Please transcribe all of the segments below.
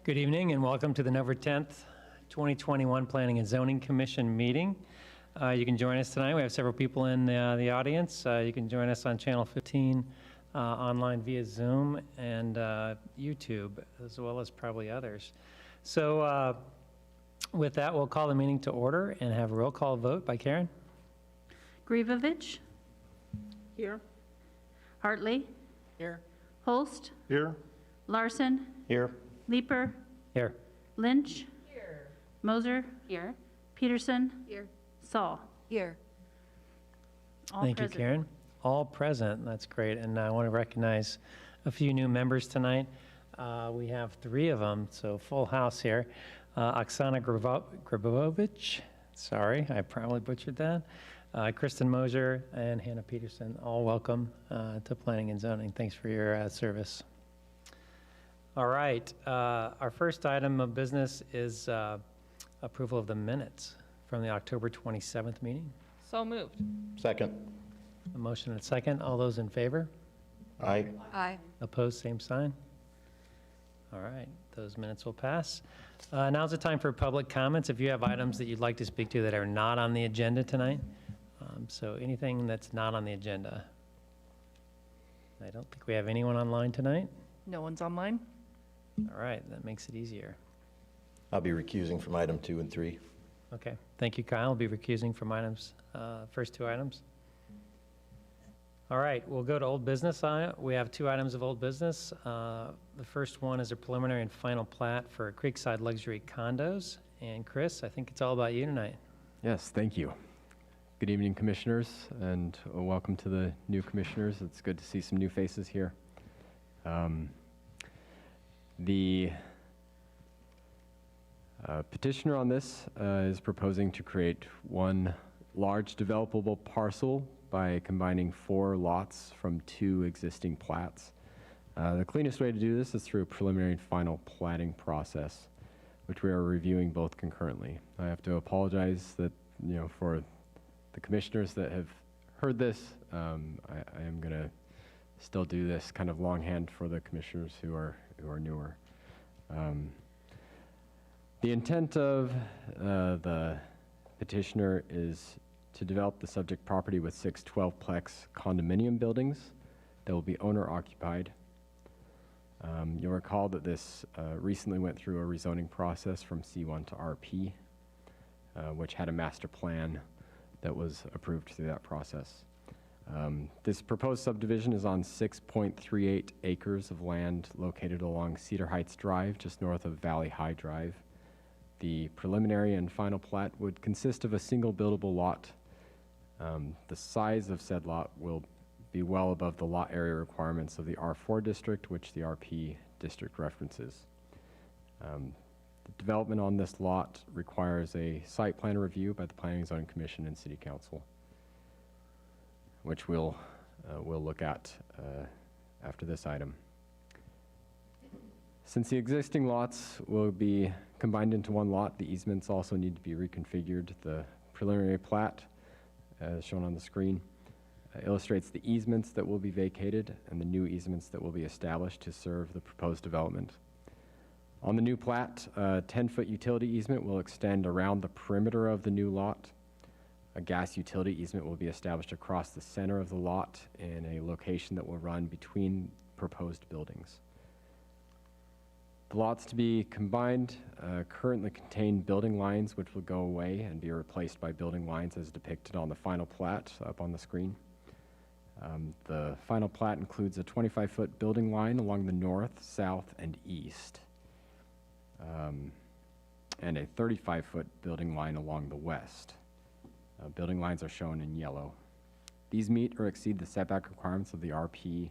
Good evening and welcome to the November 10th, 2021 Planning and Zoning Commission meeting. You can join us tonight. We have several people in the audience. You can join us on channel 15 online via Zoom and YouTube, as well as probably others. So with that, we'll call the meeting to order and have a roll call vote by Karen. Grivovich. Here. Hartley. Here. Holst. Here. Larson. Here. Leeper. Here. Lynch. Here. Moser. Here. Peterson. Here. Saul. Here. All Thank present. you, Karen. All present. That's great. And I want to recognize a few new members tonight. We have 3 of them, so full house here. Oksana Gribovich, sorry, I probably butchered that. Kristen Moser and Hannah Peterson, all welcome to Planning and Zoning. Thanks for your service. All right, our first item of business is approval of the minutes from the October 27th meeting. So moved. Second. A motion and a second. All those in favor? Aye. Aye. Opposed, same sign. All right, those minutes will pass. Now's the time for public comments. If you have items that you'd like to speak to that are not on the agenda tonight. So anything that's not on the agenda. I don't think we have anyone online tonight. No one's online? All right, that makes it easier. I'll be recusing from item 2 and 3. Okay, thank you, Kyle. I'll be recusing from items, first 2 items. All right, we'll go to old business. We have 2 items of old business. The first one is a preliminary and final plat for Creekside Luxury Condos. And Chris, I think it's all about you tonight. Yes, thank you. Good evening, commissioners, and welcome to the new commissioners. It's good to see some new faces here. The petitioner on this is proposing to create one large developable parcel by combining 4 lots from 2 existing plats. The cleanest way to do this is through a preliminary and final platting process, which we are reviewing both concurrently. I have to apologize that, for the commissioners that have heard this, I am going to still do this kind of longhand for the commissioners who are newer. The intent of the petitioner is to develop the subject property with 6 12-plex condominium buildings that will be owner-occupied. You'll recall that this recently went through a rezoning process from C1 to RP, which had a master plan that was approved through that process. This proposed subdivision is on 6.38 acres of land located along Cedar Heights Drive, just north of Valley High Drive. The preliminary and final plat would consist of a single buildable lot. The size of said lot will be well above the lot area requirements of the R4 district, which the RP district references. The development on this lot requires a site plan review by the Planning and Zoning Commission and City Council, which we'll look at after this item. Since the existing lots will be combined into one lot, the easements also need to be reconfigured. The preliminary plat, as shown on the screen, illustrates the easements that will be vacated and the new easements that will be established to serve the proposed development. On the new plat, a 10-foot utility easement will extend around the perimeter of the new lot. A gas utility easement will be established across the center of the lot in a location that will run between proposed buildings. The lots to be combined currently contain building lines which will go away and be replaced by building lines as depicted on the final plat up on the screen. The final plat includes a 25-foot building line along the north, south, and east, and a 35-foot building line along the west. Building lines are shown in yellow. These meet or exceed the setback requirements of the RP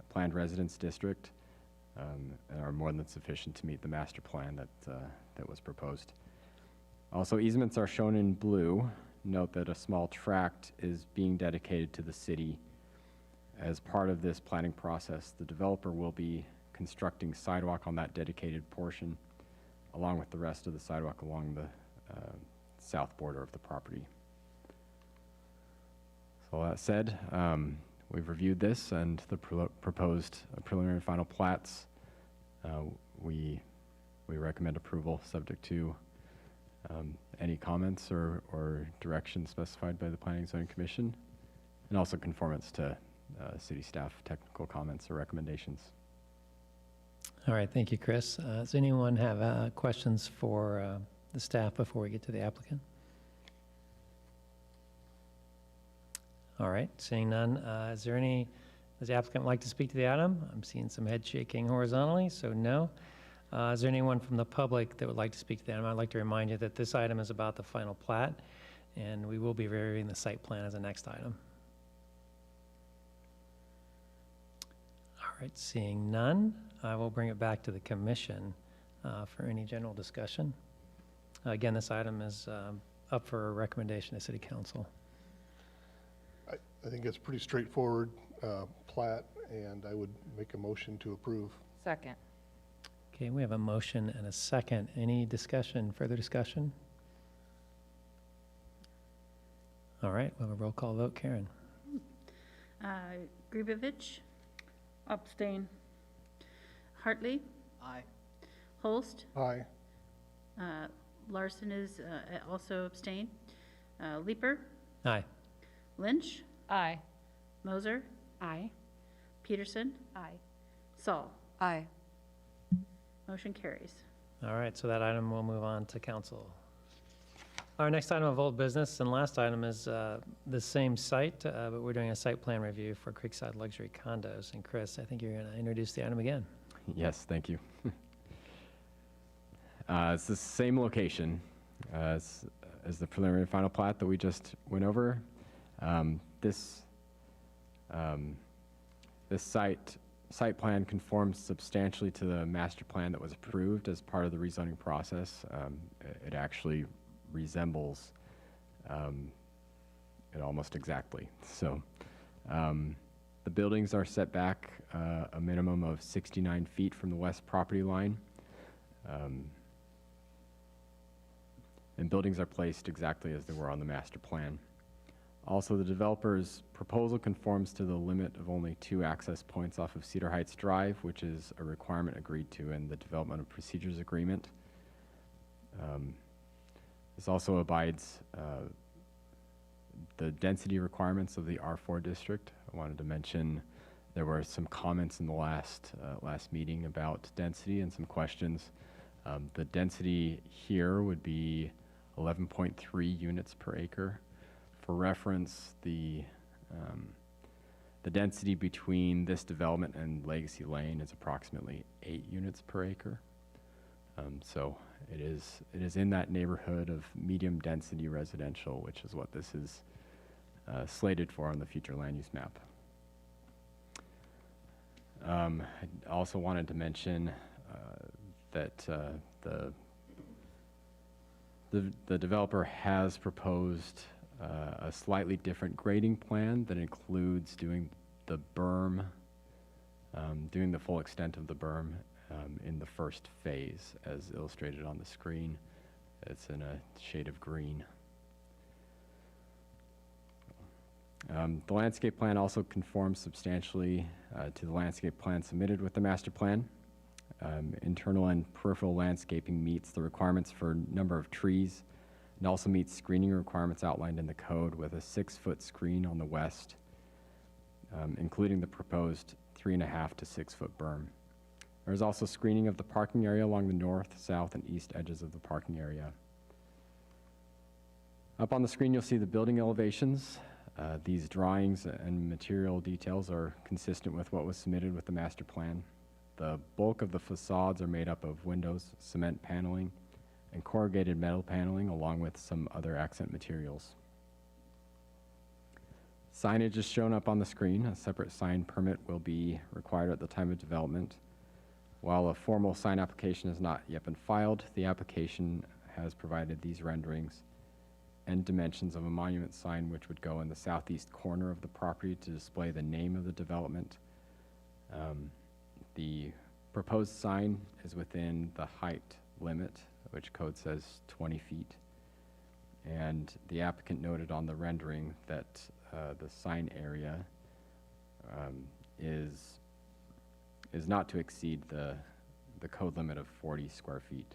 Planned Residence District and are more than sufficient to meet the master plan that was proposed. Also, easements are shown in blue. Note that a small tract is being dedicated to the city. As part of this planning process, the developer will be constructing sidewalk on that dedicated portion, along with the rest of the sidewalk along the south border of the property. So that said, we've reviewed this and the proposed preliminary and final plats. We we recommend approval, subject to any comments or directions specified by the Planning and Zoning Commission, and also conformance to city staff technical comments or recommendations. All right, thank you, Chris. Does anyone have questions for the staff before we get to the applicant? All right, seeing none, does the applicant like to speak to the item? I'm seeing some head shaking horizontally, so no. Is there anyone from the public that would like to speak to the item? I'd like to remind you that this item is about the final plat, and we will be reviewing the site plan as the next item. All right, seeing none, I will bring it back to the commission for any general discussion. Again, this item is up for a recommendation to City Council. I think it's pretty straightforward plat, and I would make a motion to approve. Second. Okay, we have a motion and a second. Any discussion, further discussion? All right, we'll have a roll call vote. Karen? Gribovich, Abstain. Hartley, Aye. Holst, Aye. Larson is also abstain. Leeper, Aye. Lynch, Aye. Moser, Aye. Peterson, Aye. Saul. Aye. Motion carries. All right, so that item will move on to council. Our next item of old business and last item is the same site, but we're doing a site plan review for Creekside Luxury Condos. And Chris, I think you're going to introduce the item again. Yes, thank you. It's the same location as the preliminary and final plat that we just went over. This site plan conforms substantially to the master plan that was approved as part of the rezoning process. It actually resembles it almost exactly. So the buildings are set back a minimum of 69 feet from the west property line. And buildings are placed exactly as they were on the master plan. Also, the developer's proposal conforms to the limit of only 2 access points off of Cedar Heights Drive, which is a requirement agreed to in the Development of Procedures Agreement. This also abides the density requirements of the R4 district. I wanted to mention there were some comments in the last meeting about density and some questions. The density here would be 11.3 units per acre. For reference, the density between this development and Legacy Lane is approximately 8 units per acre. So it is in that neighborhood of medium density residential, which is what this is slated for on the future land use map. I also wanted to mention that the developer has proposed a slightly different grading plan that includes doing the berm, doing the full extent of the berm in the first phase, as illustrated on the screen. It's in a shade of green. The landscape plan also conforms substantially to the landscape plan submitted with the master plan. Internal and peripheral landscaping meets the requirements for number of trees and also meets screening requirements outlined in the code with a 6-foot screen on the west, including the proposed 3.5 to 6 foot berm. There is also screening of the parking area along the north, south, and east edges of the parking area. Up on the screen, you'll see the building elevations. These drawings and material details are consistent with what was submitted with the master plan. The bulk of the facades are made up of windows, cement paneling, and corrugated metal paneling, along with some other accent materials. Signage is shown up on the screen. A separate sign permit will be required at the time of development. While a formal sign application has not yet been filed, the application has provided these renderings and dimensions of a monument sign which would go in the southeast corner of the property to display the name of the development. The proposed sign is within the height limit, which code says 20 feet. And the applicant noted on the rendering that the sign area is not to exceed the the code limit of 40 square feet.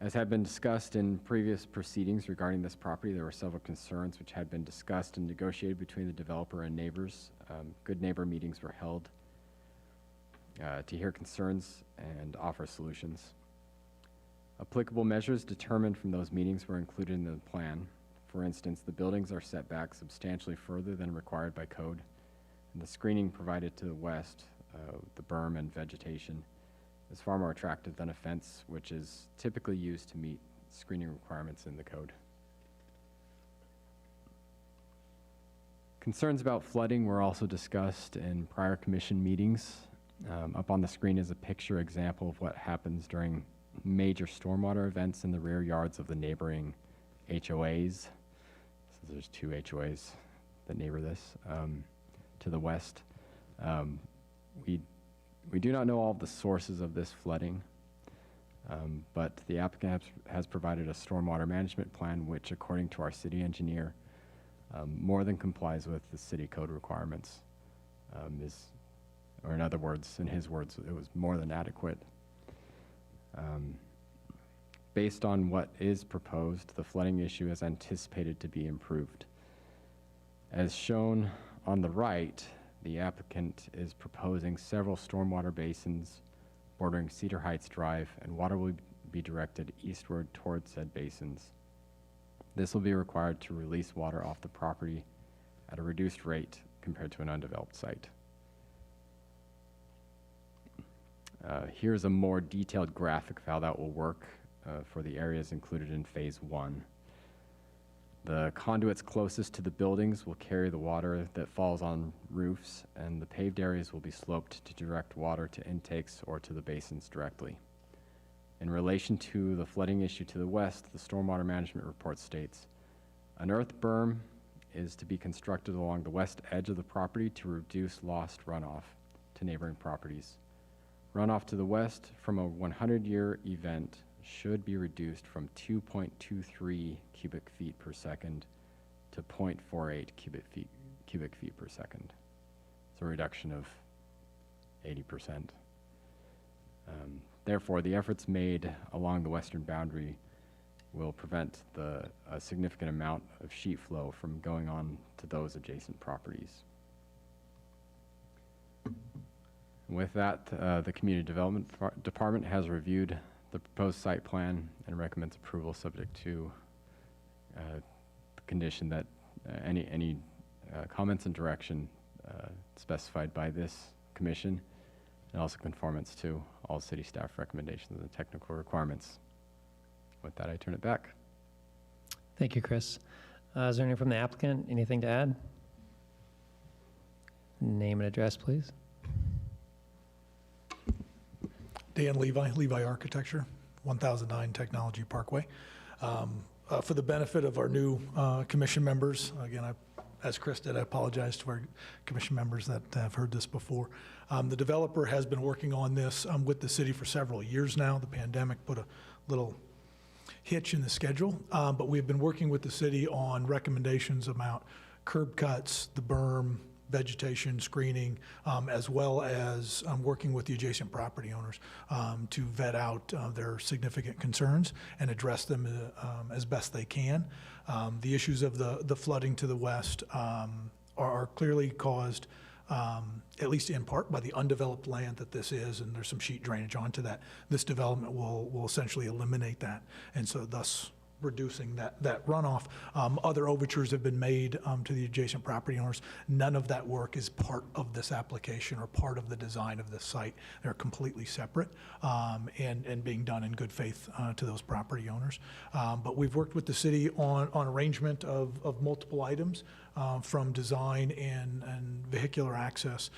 As had been discussed in previous proceedings regarding this property, there were several concerns which had been discussed and negotiated between the developer and neighbors. Good neighbor meetings were held to hear concerns and offer solutions. Applicable measures determined from those meetings were included in the plan. For instance, the buildings are set back substantially further than required by code, and the screening provided to the west, the berm and vegetation, is far more attractive than a fence, which is typically used to meet screening requirements in the code. Concerns about flooding were also discussed in prior commission meetings. Up on the screen is a picture example of what happens during major stormwater events in the rear yards of the neighboring HOAs. So there's 2 HOAs that neighbor this to the west. We do not know all of the sources of this flooding, but the applicant has provided a stormwater management plan which, according to our city engineer, more than complies with the city code requirements. Or in other words, in his words, it was more than adequate. Based on what is proposed, the flooding issue is anticipated to be improved. As shown on the right, the applicant is proposing several stormwater basins bordering Cedar Heights Drive, and water will be directed eastward towards said basins. This will be required to release water off the property at a reduced rate compared to an undeveloped site. Here's a more detailed graphic of how that will work for the areas included in Phase 1. The conduits closest to the buildings will carry the water that falls on roofs, and the paved areas will be sloped to direct water to intakes or to the basins directly. In relation to the flooding issue to the west, the stormwater management report states, an earth berm is to be constructed along the west edge of the property to reduce lost runoff to neighboring properties. Runoff to the west from a 100-year event should be reduced from 2.23 cubic feet per second to 0.48 cubic feet per second. It's a reduction of 80%. Therefore, the efforts made along the western boundary will prevent a significant amount of sheet flow from going on to those adjacent properties. With that, the Community Development Department has reviewed the proposed site plan and recommends approval subject to the condition that any comments and direction specified by this commission, and also conformance to all city staff recommendations and technical requirements. With that, I turn it back. Thank you, Chris. Is there anyone from the applicant? Anything to add? Name and address, please. Dan Levi Architecture, 1009 Technology Parkway. For the benefit of our new commission members, again, as Chris did, I apologize to our commission members that have heard this before. The developer has been working on this with the city for several years now. The pandemic put a little hitch in the schedule, but we've been working with the city on recommendations about curb cuts, the berm, vegetation screening, as well as working with the adjacent property owners to vet out their significant concerns and address them as best they can. The issues of the flooding to the west are clearly caused, at least in part, by the undeveloped land that this is, and there's some sheet drainage onto that. This development will essentially eliminate that, and so thus reducing that runoff. Other overtures have been made to the adjacent property owners. None of that work is part of this application or part of the design of this site. They're completely separate and being done in good faith to those property owners. But we've worked with the city on arrangement of multiple items from design and vehicular access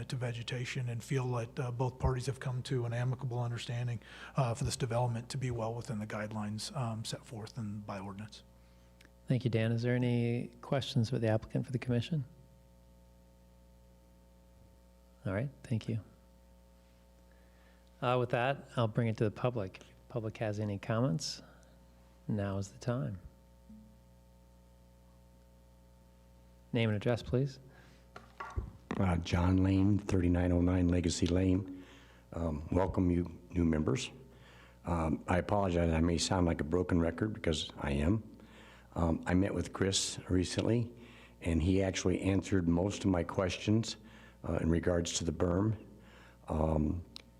to vegetation, and feel that both parties have come to an amicable understanding for this development to be well within the guidelines set forth by ordinance. Thank you, Dan. Is there any questions with the applicant for the commission? All right, thank you. With that, I'll bring it to the public. If the public has any comments, now is the time. Name and address, please. John Lane, 3909 Legacy Lane. Welcome, you new members. I apologize, I may sound like a broken record because I am. I met with Chris recently, and he actually answered most of my questions in regards to the berm.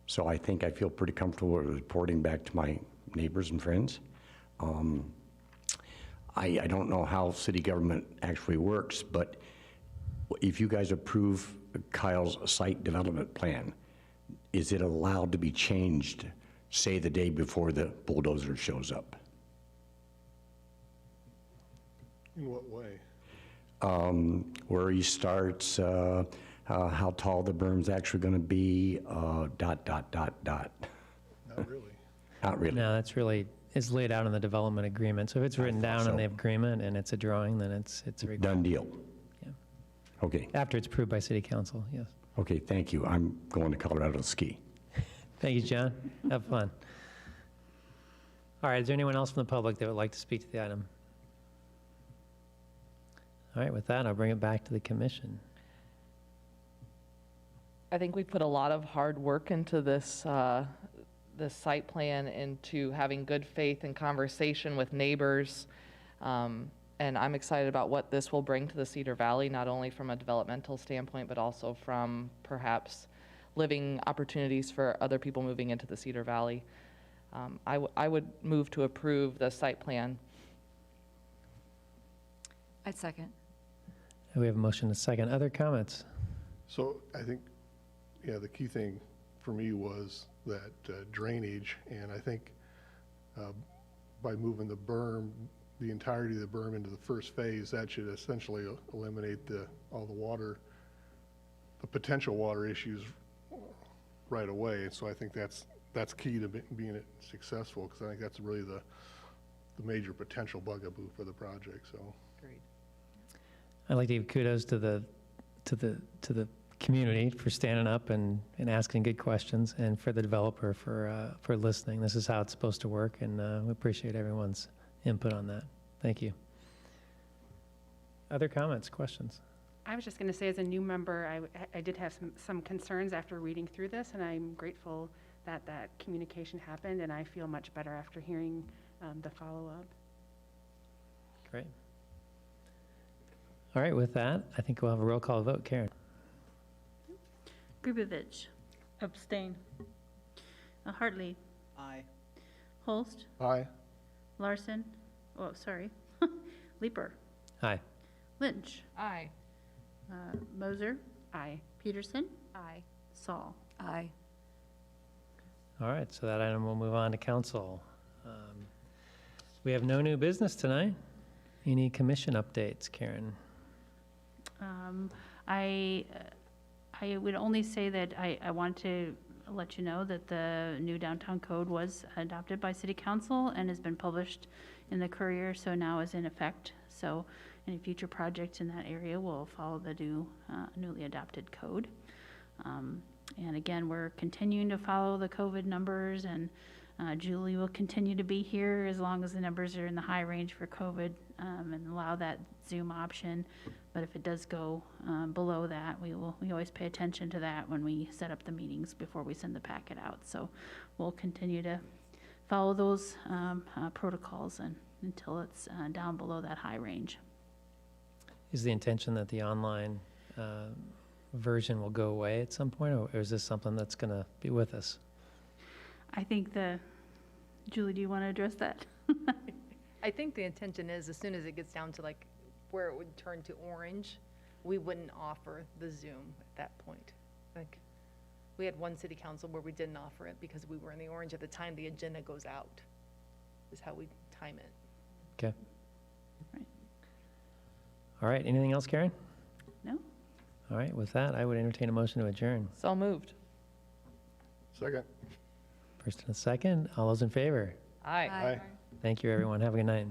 So I think I feel pretty comfortable reporting back to my neighbors and friends. I don't know how city government actually works, but if you guys approve Kyle's site development plan, is it allowed to be changed, say, the day before the bulldozer shows up? In what way? Where he starts, how tall the berm's actually going to be, ... Not really. Not really. No, that's really, it's laid out in the development agreement. So if it's written down in the agreement and it's a drawing, then it's a requirement. Done deal. Yeah. Okay, After it's approved by city council, yes. okay, thank you. I'm going to Colorado to ski. Thank you, John. Have fun. All right, is there anyone else from the public that would like to speak to the item? All right, with that, I'll bring it back to the commission. I think we put a lot of hard work into this, this site plan, into having good faith and conversation with neighbors. And I'm excited about what this will bring to the Cedar Valley, not only from a developmental standpoint, but also from perhaps living opportunities for other people moving into the Cedar Valley. I would move to approve the site plan. I'd second. We have a motion to second. Other comments? So I think, yeah, the key thing for me was that drainage, and I think by moving the berm, the entirety of the berm into the first phase, that should essentially eliminate all the water, the potential water issues right away. And so I think that's key to being successful, because I think that's really the major potential bugaboo for the project. So. Agreed. I'd like to give kudos to the community for standing up and asking good questions, and for the developer for listening. This is how it's supposed to work, and we appreciate everyone's input on that. Thank you. Other comments, questions? I was just going to say, as a new member, I did have some concerns after reading through this, and I'm grateful that that communication happened, and I feel much better after hearing the follow-up. Great. All right, with that, I think we'll have a roll call vote. Karen? Grubevich. Abstain. Hartley. Aye. Holst. Aye. Larson. Oh, sorry. Leeper. Aye. Lynch. Aye. Moser. Aye. Peterson. Aye. Saul. Aye. All right, so that item will move on to council. We have no new business tonight. Any commission updates, Karen? I would only say that I want to let you know that the new downtown code was adopted by city council and has been published in the Courier, so now is in effect. So any future projects in that area will follow the new newly adopted code. And again, we're continuing to follow the COVID numbers, and Julie will continue to be here as long as the numbers are in the high range for COVID, and allow that Zoom option. But if it does go below that, we always pay attention to that when we set up the meetings before we send the packet out. So we'll continue to follow those protocols until it's down below that high range. Is the intention that the online version will go away at some point, or is this something that's going to be with us? I think Julie, do you want to address that? I think the intention is, as soon as it gets down to like where it would turn to orange, we wouldn't offer the Zoom at that point. Like, we had one city council where we didn't offer it because we were in the orange at the time the agenda goes out, is how we time it. Okay. Right. All right, anything else, Karen? No? All right, with that, I would entertain a motion to adjourn. So moved. Second. First and a second, all those in favor? Aye. Aye. Thank you, everyone. Have a good night.